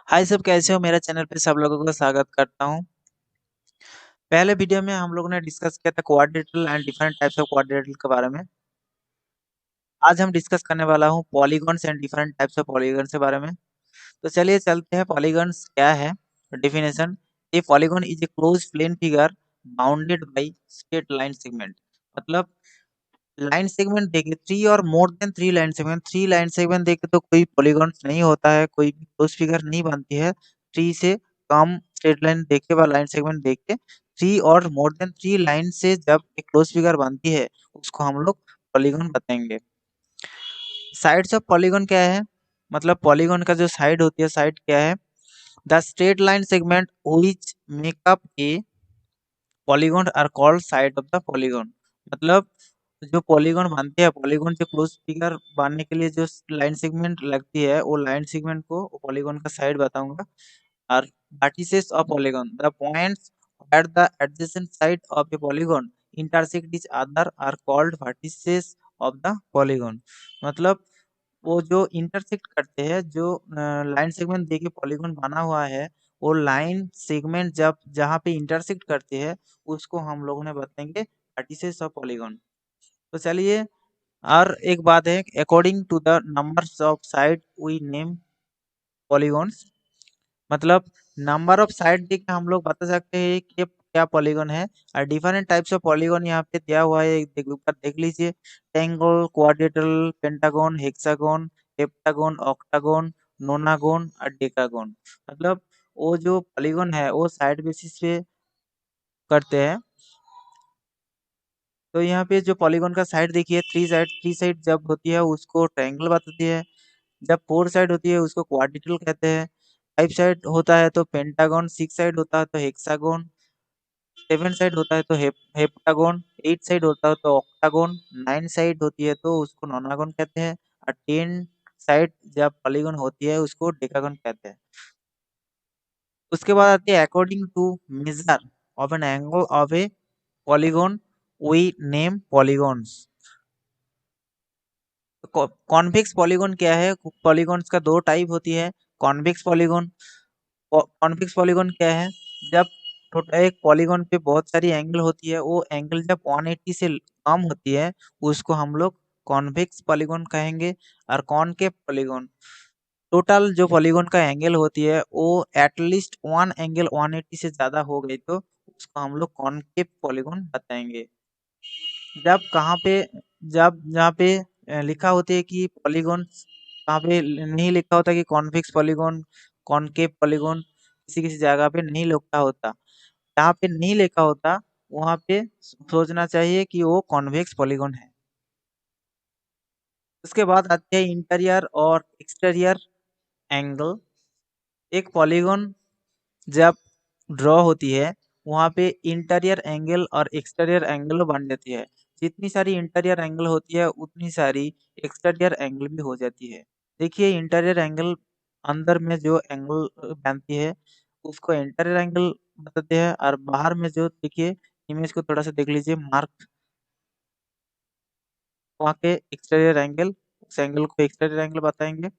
हाय सब, कैसे हो? मेरे चैनल पे सब लोगों का स्वागत करता हूँ। पहले वीडियो में हम लोगों ने डिस्कस किया था quadrilateral and different types of quadrilateral के बारे में। आज हम डिस्कस करने वाला हूँ polygons and different types of polygons के बारे में। तो चलिए चलते हैं। पॉलीगॉन्स क्या है? Definition: a polygon is a close plane figure bounded by straight line segment. मतलब लाइन सेगमेंट देखे थ्री और more than three line segment देखे तो कोई पॉलीगॉन नहीं होता है, कोई भी क्लोज फिगर नहीं बनती है। थ्री से कम स्ट्रेट लाइन देखे व लाइन सेगमेंट देख के थ्री और मोर देन थ्री लाइन से जब एक क्लोज फिगर बनती है उसको हम लोग पॉलीगॉन बताएंगे। साइड्स ऑफ पॉलीगॉन क्या है? मतलब पॉलीगॉन का जो साइड होती है, साइड क्या है? The straight line segment which make up a polygon are called side of the polygon. मतलब जो पॉलीगॉन बनते हैं, पॉलीगॉन से क्लोज फिगर बनने के लिए जो लाइन सेगमेंट लगती है वो लाइन सेगमेंट को पॉलीगॉन का साइड बताऊंगा। और vertices of polygon, the points at the adjacent side of a polygon intersect each other are called vertices of the polygon। मतलब वो जो इंटरसेक्ट करते हैं, जो लाइन सेगमेंट देके पॉलीगॉन बना हुआ है, वो लाइन सेगमेंट जब जहाँ पे इंटरसेक्ट करते हैं उसको हम लोगों ने बताएंगे वर्टिसेस ऑफ पॉलीगॉन। तो चलिए, और एक बात है, according to the numbers of side we name polygons. मतलब नंबर ऑफ साइड देख के हम लोग बता सकते हैं कि क्या पॉलीगॉन है। और डिफरेंट टाइप्स ऑफ पॉलीगॉन यहाँ पे दिया हुआ है, ऊपर देख लीजिए। Triangle, quadrilateral, pentagon, hexagon, heptagon, octagon, नोनागन और डेकागन। मतलब वो जो पॉलीगॉन है वो साइड बेसिस पे करते हैं। तो यहाँ पे जो पॉलीगॉन का साइड देखिए, थ्री साइड जब होती है उसको ट्रायंगल बताती है। जब फोर साइड होती है उसको क्वाड्रिटल कहते हैं। फाइव साइड होता है तो पेंटागन, सिक्स साइड होता है तो हेक्सागन, सेवन साइड होता है तो हेप्टागन, एट साइड होता है तो ऑक्टागन, नाइन साइड होती है तो उसको नोनागन कहते हैं। और टेन साइड जब पॉलीगॉन होती है उसको डेकागन कहते हैं। उसके बाद आती है according to measure of an angle of a polygon we name polygons. Convex polygon क्या है? पॉलीगॉन्स का दो टाइप होती है। कॉन्वेक्स पॉलीगॉन, कॉन्वेक्स पॉलीगॉन क्या है? जब एक पॉलीगॉन पे बहुत सारी एंगल होती है, वो एंगल जब 180 से कम होती है उसको हम लोग कॉन्वेक्स पॉलीगॉन कहेंगे। और कॉनकेव पॉलीगॉन, टोटल जो पॉलीगॉन का एंगल होती है वो एटलीस्ट वन एंगल 180 से ज्यादा हो गई तो उसको हम लोग कॉनकेव पॉलीगॉन बताएंगे। जब कहाँ पे, जब जहाँ पे लिखा होती है कि पॉलीगॉन, कहाँ पे नहीं लिखा होता कि कॉन्वेक्स पॉलीगॉन, कॉनकेव पॉलीगॉन, किसी किसी जगह पे नहीं लिखा होता। जहाँ पे नहीं लिखा होता वहाँ पे सोचना चाहिए कि वो कॉन्वेक्स पॉलीगॉन है। उसके बाद आते हैं इंटीरियर और एक्सटीरियर एंगल। एक पॉलीगॉन जब ड्रॉ होती है वहाँ पे इंटीरियर एंगल और एक्सटीरियर एंगल बन जाती है। जितनी सारी इंटीरियर एंगल होती है उतनी सारी एक्सटीरियर एंगल भी हो जाती है। देखिए, इंटीरियर एंगल अंदर में जो एंगल बनती है उसको इंटीरियर एंगल बताते हैं। और बाहर में जो, देखिए इमेज को थोड़ा सा देख लीजिए, मार्क, वहाँ के एक्सटीरियर एंगल, उस एंगल को एक्सटीरियर एंगल बताएंगे।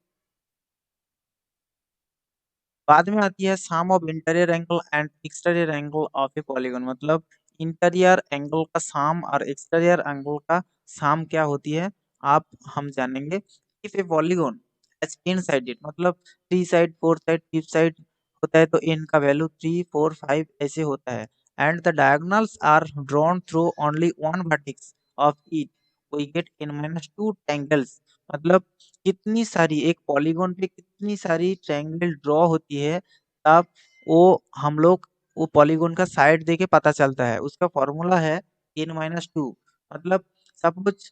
बाद में आती है sum of interior angle and exterior angle of a polygon. मतलब इंटीरियर एंगल का सम और एक्सटीरियर एंगल का सम क्या होती है, आप हम जानेंगे। If a polygon has n sided, मतलब three side, four side, fifth side होता है तो इन का वैल्यू थ्री, फोर, फाइव ऐसे होता है। And the diagonals are drawn through only one vertex of it, we get n minus two triangles. मतलब कितनी सारी, एक पॉलीगॉन पे कितनी सारी ट्रायंगल ड्रॉ होती है तब वो हम लोग वो पॉलीगॉन का साइड देके पता चलता है। उसका फॉर्मूला है n-2। मतलब सपोज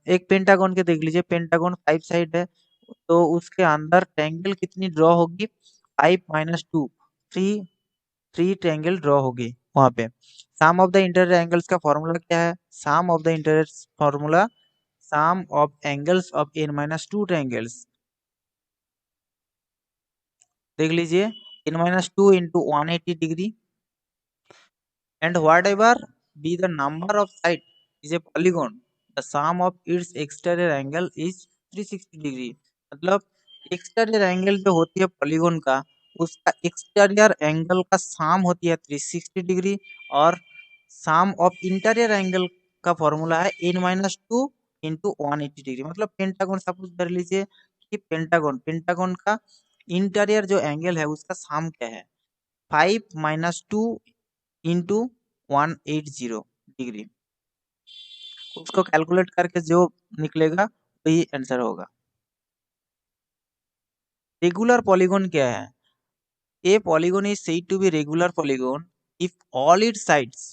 एक पेंटागन के देख लीजिए, पेंटागन फाइव साइड है तो उसके अंदर ट्रायंगल कितनी ड्रॉ होगी? Five minus two, three, three triangle draw होगी वहां पे। Sum of the interior angles का फॉर्मूला क्या है? Sum of the interior formula, sum of angles of n-2 triangles। देख लीजिए, n-2 into 180 degree and whatever be the number of side is a polygon, the sum of its exterior angle is 360 degree. मतलब exterior angle जो होती है polygon का, उसका exterior angle का साम होती है 360 डिग्री, और साम ऑफ इंटीरियर एंगल का फॉर्मूला है n minus two into 180 degree. मतलब पेंटागन सपोज कर लीजिए कि पेंटागन का इंटीरियर जो एंगल है उसका साम क्या है, 5 - 2 इंटू 180 डिग्री। उसको कैलकुलेट करके जो निकलेगा वही आंसर होगा। रेगुलर पॉलीगॉन क्या है? A polygon is said to be regular polygon if all its sides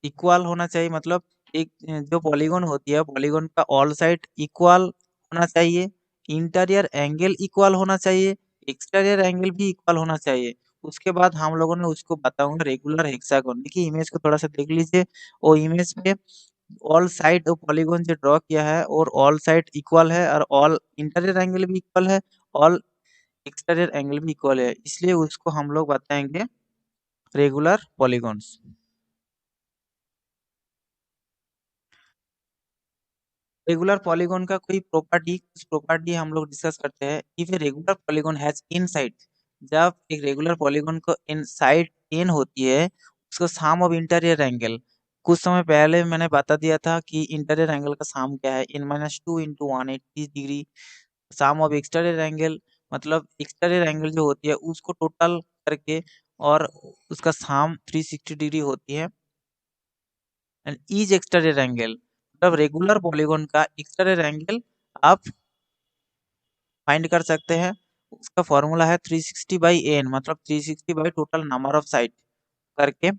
equal होना चाहिए। मतलब एक जो पॉलीगॉन होती है, पॉलीगॉन का ऑल साइड इक्वल होना चाहिए, इंटीरियर एंगल इक्वल होना चाहिए, एक्सटीरियर एंगल भी इक्वल होना चाहिए। उसके बाद हम लोगों ने उसको बताऊंगा रेगुलर हेक्सागोन। देखिए इमेज को थोड़ा सा देख लीजिए, वो इमेज पे ऑल साइड पॉलीगॉन जो ड्रॉ किया है और ऑल साइड इक्वल है, और ऑल इंटीरियर एंगल भी इक्वल है, ऑल एक्सटीरियर एंगल भी इक्वल है, इसलिए उसको हम लोग बताएंगे रेगुलर पॉलीगॉन्स। रेगुलर पॉलीगॉन का कोई प्रॉपर्टी, कुछ प्रॉपर्टी हम लोग डिस्कस करते हैं। If a regular polygon has in side, जब एक रेगुलर पॉलीगॉन को इन साइड इन होती है, उसको साम ऑफ इंटीरियर एंगल, कुछ समय पहले मैंने बता दिया था कि इंटीरियर एंगल का साम क्या है, n - 2 into 180 degree. Psalm of exterior angle मतलब एक्सटीरियर एंगल जो होती है उसको टोटल करके, और उसका साम 360 डिग्री होती है। एंड ईच एक्सटीरियर एंगल मतलब रेगुलर पॉलीगॉन का एक्सटीरियर एंगल आप फाइंड कर सकते हैं। उसका फॉर्मूला है 360/n, मतलब 360 by total number of side करके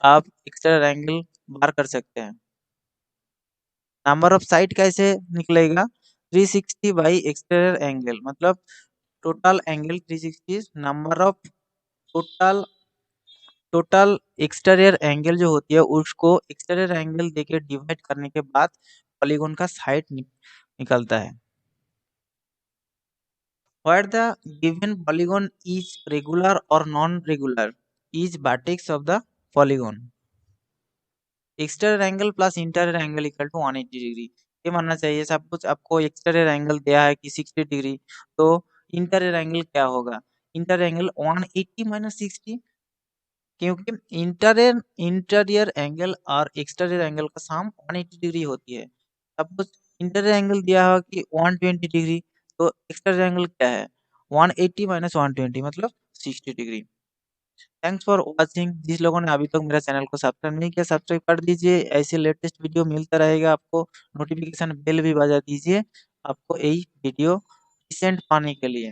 आप एक्सटीरियर एंगल बार कर सकते हैं। नंबर ऑफ साइड कैसे निकलेगा, 360 बाई एक्सटीरियर एंगल, मतलब total angle 360, number of total total exterior angle जो होती है उसको एक्सटीरियर एंगल देके डिवाइड करने के बाद पॉलीगॉन का साइड निकलता है। Where the given polygon is regular or non-regular is vertex of the polygon. Exterior angle plus interior angle equal to 180 degree. ये मानना चाहिए सब कुछ। आपको एक्सटीरियर एंगल दिया है कि 60 डिग्री, तो इंटीरियर एंगल क्या होगा, इंटीरियर एंगल 180 - 60, क्योंकि इंटीरियर इंटीरियर एंगल और एक्सटीरियर एंगल का सम 180 डिग्री होती है। सपोज इंटीरियर एंगल दिया हो कि 120 डिग्री, तो एक्सटीरियर एंगल क्या है, 180 - 120 मतलब 60 डिग्री। Thanks for watching. जिस लोगों ने अभी तक मेरा चैनल को सब्सक्राइब नहीं किया, सब्सक्राइब कर दीजिए। ऐसे लेटेस्ट वीडियो मिलता रहेगा आपको, नोटिफिकेशन बेल भी बजा दीजिए आपको यही वीडियो रिसेंट पाने के लिए।